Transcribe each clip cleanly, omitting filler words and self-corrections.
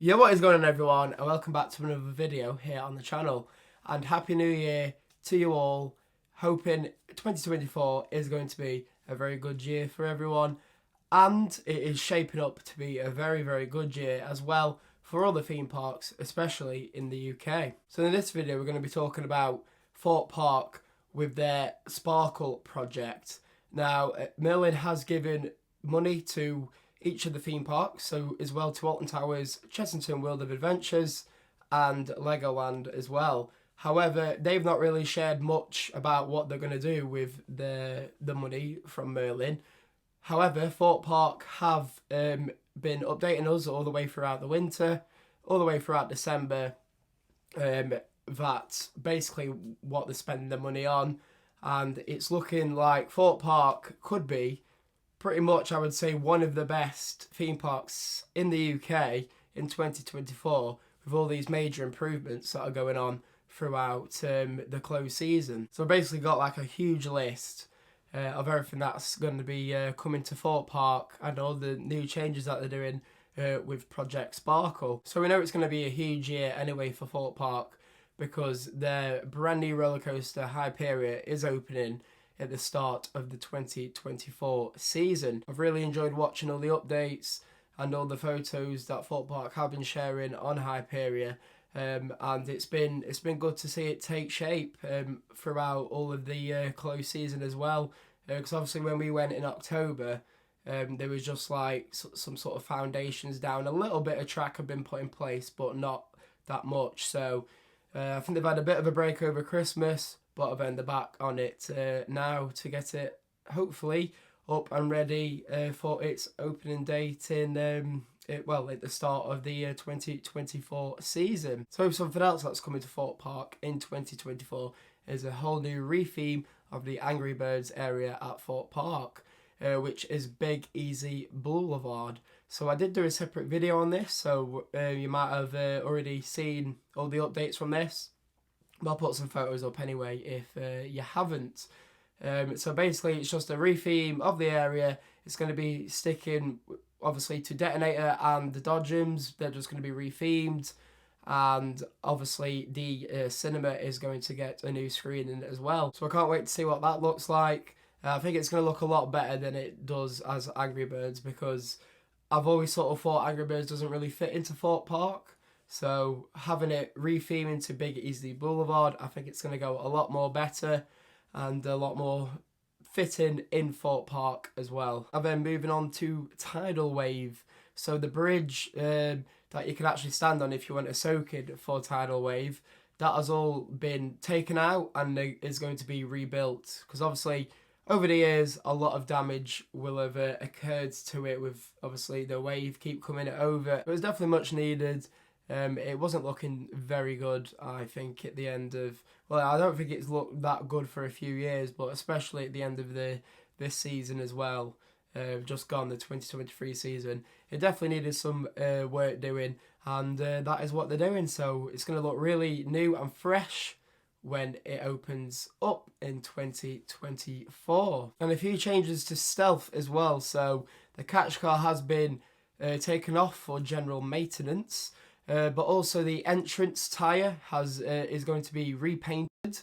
Yo, what is going on everyone, and welcome back to another video here on the channel, and Happy New Year to you all. Hoping 2024 is going to be a very good year for everyone, and it is shaping up to be a very good year as well for all the theme parks, especially in the UK. So in this video we're going to be talking about Thorpe Park with their Sparkle project. Now Merlin has given money to each of the theme parks, so as well to Alton Towers, Chessington World of Adventures, and Legoland as well. However, they've not really shared much about what they're going to do with the money from Merlin. However, Thorpe Park have been updating us all the way throughout the winter, all the way throughout December, that basically what they're spending their money on, and it's looking like Thorpe Park could be pretty much, I would say, one of the best theme parks in the UK in 2024 with all these major improvements that are going on throughout the closed season. So I basically got like a huge list of everything that's going to be coming to Thorpe Park and all the new changes that they're doing with Project Sparkle. So we know it's going to be a huge year anyway for Thorpe Park because their brand new roller coaster Hyperia is opening at the start of the 2024 season. I've really enjoyed watching all the updates and all the photos that Thorpe Park have been sharing on Hyperia, and it's been good to see it take shape throughout all of the closed season as well. Because obviously when we went in October, there was just like some sort of foundations down. A little bit of track had been put in place, but not that much. So I think they've had a bit of a break over Christmas, but then they're back on it now to get it hopefully up and ready for its opening date in at the start of the 2024 season. So something else that's coming to Thorpe Park in 2024 is a whole new retheme of the Angry Birds area at Thorpe Park, which is Big Easy Boulevard. So I did do a separate video on this, so you might have already seen all the updates from this. I'll put some photos up anyway if you haven't. So basically it's just a retheme of the area. It's going to be sticking obviously to Detonator and the Dodgems. They're just going to be rethemed. And obviously the cinema is going to get a new screen in it as well. So I can't wait to see what that looks like. I think it's going to look a lot better than it does as Angry Birds, because I've always sort of thought Angry Birds doesn't really fit into Thorpe Park. So having it retheme into Big Easy Boulevard, I think it's going to go a lot more better and a lot more fitting in Thorpe Park as well. And then moving on to Tidal Wave. So the bridge that you can actually stand on if you want to soak in for Tidal Wave, that has all been taken out and is going to be rebuilt. Because obviously over the years, a lot of damage will have occurred to it with obviously the wave keep coming over. It was definitely much needed. It wasn't looking very good, I think, at the end of... Well, I don't think it's looked that good for a few years, but especially at the end of this season as well, just gone, the 2023 season. It definitely needed some work doing, and that is what they're doing. So it's going to look really new and fresh when it opens up in 2024. And a few changes to stealth as well. So the catch car has been taken off for general maintenance. But also the entrance tyre is going to be repainted,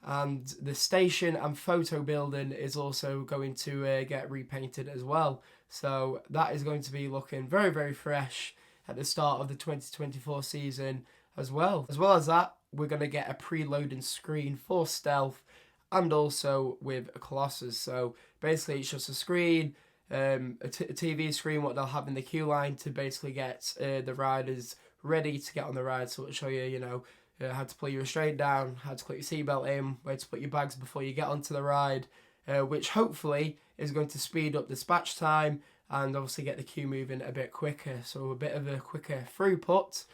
and the station and photo building is also going to get repainted as well. So that is going to be looking very fresh at the start of the 2024 season as well. As well as that, we're going to get a preloading screen for stealth and also with a Colossus. So basically it's just a screen, a TV screen, what they'll have in the queue line to basically get the riders ready to get on the ride. So it'll show you, how to pull your restraint down, how to put your seatbelt in, where to put your bags before you get onto the ride, which hopefully is going to speed up dispatch time and obviously get the queue moving a bit quicker. So a bit of a quicker throughput,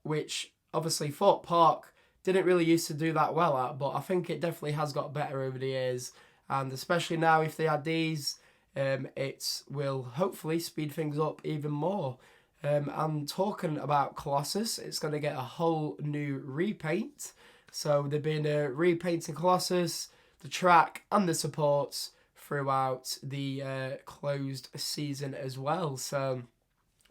which obviously Thorpe Park didn't really used to do that well at, but I think it definitely has got better over the years. And especially now if they add these, it will hopefully speed things up even more. And talking about Colossus, it's going to get a whole new repaint. So they've been repainting Colossus, the track and the supports throughout the closed season as well. So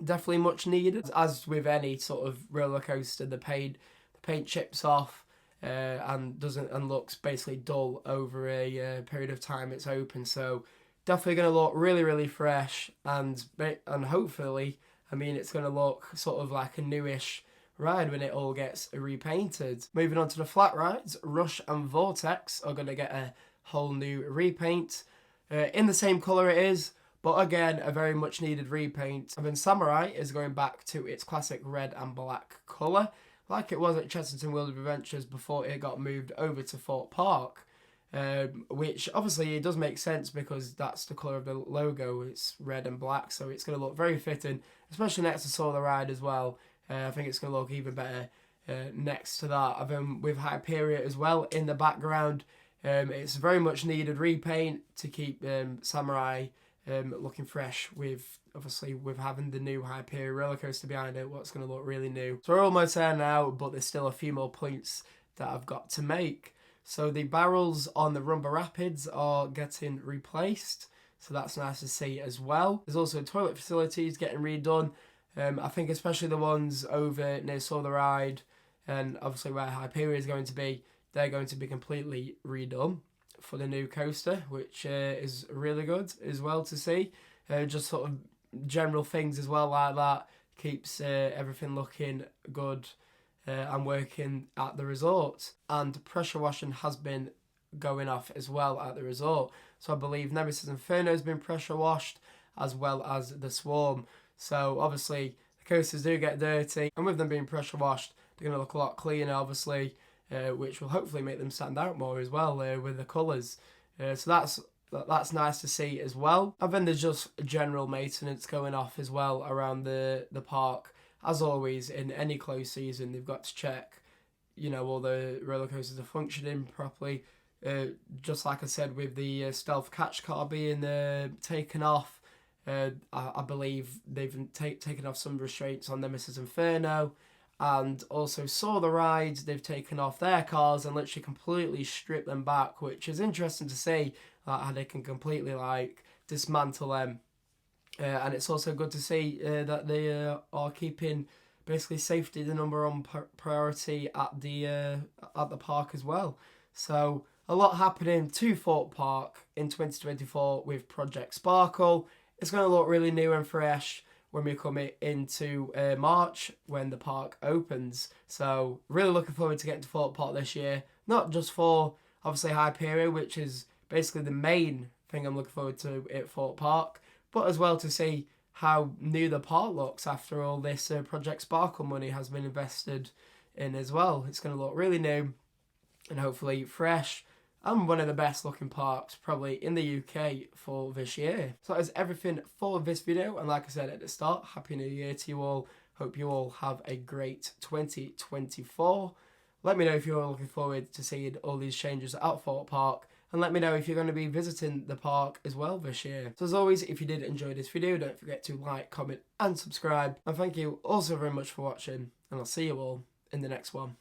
definitely much needed. As with any sort of roller coaster, the paint chips off and looks basically dull over a period of time it's open. So definitely going to look really fresh, and hopefully, I mean, it's going to look sort of like a newish ride when it all gets repainted. Moving on to the flat rides, Rush and Vortex are going to get a whole new repaint in the same colour it is, but again, a very much needed repaint. And then Samurai is going back to its classic red and black colour, like it was at Chessington World of Adventures before it got moved over to Thorpe Park. Which obviously it does make sense because that's the colour of the logo. It's red and black, so it's going to look very fitting, especially next to Solar Ride as well. I think it's going to look even better next to that. And then with Hyperia as well in the background, it's very much needed repaint to keep Samurai looking fresh, with having the new Hyperia roller coaster behind it. What's going to look really new. So we're almost there now, but there's still a few more points that I've got to make. So the barrels on the Rumba Rapids are getting replaced, so that's nice to see as well. There's also toilet facilities getting redone. I think especially the ones over near Solar Ride and obviously where Hyperia is going to be, they're going to be completely redone for the new coaster, which is really good as well to see. Just sort of general things as well like that keeps everything looking good and working at the resort. And pressure washing has been going off as well at the resort. So I believe Nemesis Inferno has been pressure washed, as well as the Swarm. So obviously the coasters do get dirty, and with them being pressure washed, they're going to look a lot cleaner, obviously, which will hopefully make them stand out more as well with the colours. So that's nice to see as well. And then there's just general maintenance going off as well around the park. As always, in any closed season, they've got to check, all the roller coasters are functioning properly. Just like I said, with the Stealth Catch car being taken off, I believe they've taken off some restraints on Nemesis Inferno, and also Solar Rides, they've taken off their cars and literally completely stripped them back, which is interesting to see how they can completely dismantle them. And it's also good to see that they are keeping basically safety the number one priority at the park as well. So a lot happening to Thorpe Park in 2024 with Project Sparkle. It's going to look really new and fresh when we come into March when the park opens. So really looking forward to getting to Thorpe Park this year. Not just for obviously Hyperia, which is basically the main thing I'm looking forward to at Thorpe Park, but as well to see how new the park looks after all this Project Sparkle money has been invested in as well. It's going to look really new and hopefully fresh, and one of the best looking parks probably in the UK for this year. So that is everything for this video, and like I said at the start, Happy New Year to you all. Hope you all have a great 2024. Let me know if you're looking forward to seeing all these changes at Thorpe Park, and let me know if you're going to be visiting the park as well this year. So as always, if you did enjoy this video, don't forget to like, comment and subscribe. And thank you also very much for watching, and I'll see you all in the next one.